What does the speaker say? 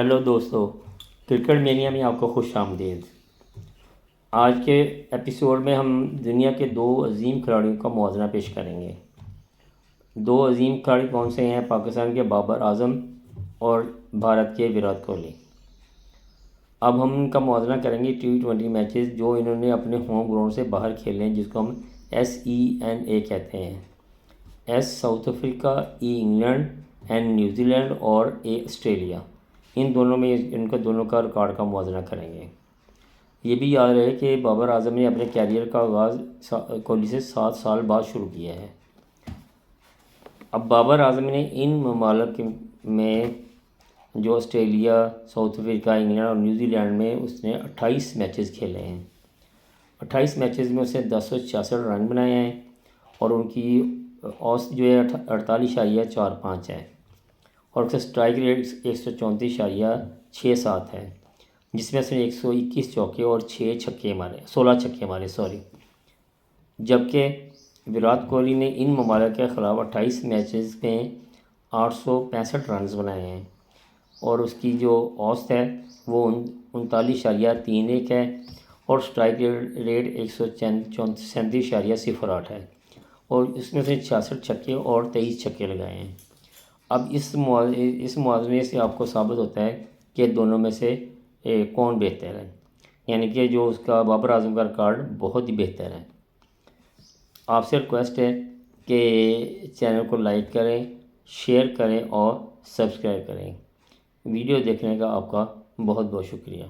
Hello دوستو، cricket mania میں آپ کو خوش آمدید۔ آج کے ایپیسوڈ میں ہم دنیا کے دو عظیم کھلاڑیوں کا موازنہ پیش کریں گے۔ دو عظیم کھلاڑی کون سے ہیں؟ پاکستان کے بابر اعظم اور بھارت کے وراٹ کوہلی۔ اب ہم ان کا موازنہ کریں گے T20 میچز جو انہوں نے اپنے ہوم گراؤنڈ سے باہر کھیلے ہیں، جس کو ہم SENA کہتے ہیں۔ S South Africa, E England, N New Zealand اور A آسٹریلیا۔ ان دونوں کا ریکارڈ کا موازنہ کریں گے۔ یہ بھی یاد رہے کہ بابر اعظم نے اپنے کیریئر کا آغاز کوہلی سے 7 سال بعد شروع کیا ہے۔ اب بابر اعظم نے ان ممالک میں جو آسٹریلیا، ساؤتھ افریقہ، انگلینڈ اور نیوزی لینڈ میں اس نے 28 میچز کھیلے ہیں۔ 28 میچز میں اس نے 1066 رن بنائے ہیں اور ان کی اوسط جو ہے 48.45 ہے، اور اس کا اسٹرائک ریٹ 134.67 ہے، جس میں اس نے 121 چوکے اور 16 چھکے مارے جبکہ وراٹ کوہلی نے ان ممالک کے خلاف 28 میچز میں 865 رنز بنائے ہیں اور اس کی جو اوسط ہے وہ 39.31 ہے اور اسٹرائک ریٹ 137.08 ہے، اور اس میں سے 66 چھکے اور 23 چھکے لگائے ہیں۔ اب اس موازنے سے آپ کو ثابت ہوتا ہے کہ دونوں میں سے کون بہتر ہے، یعنی کہ جو اس کا بابر اعظم کا ریکارڈ بہت ہی بہتر ہے۔ آپ سے ریکویسٹ ہے کہ چینل کو لائک کریں، شیئر کریں اور سبسکرائب کریں۔ ویڈیو دیکھنے کا آپ کا بہت بہت شکریہ۔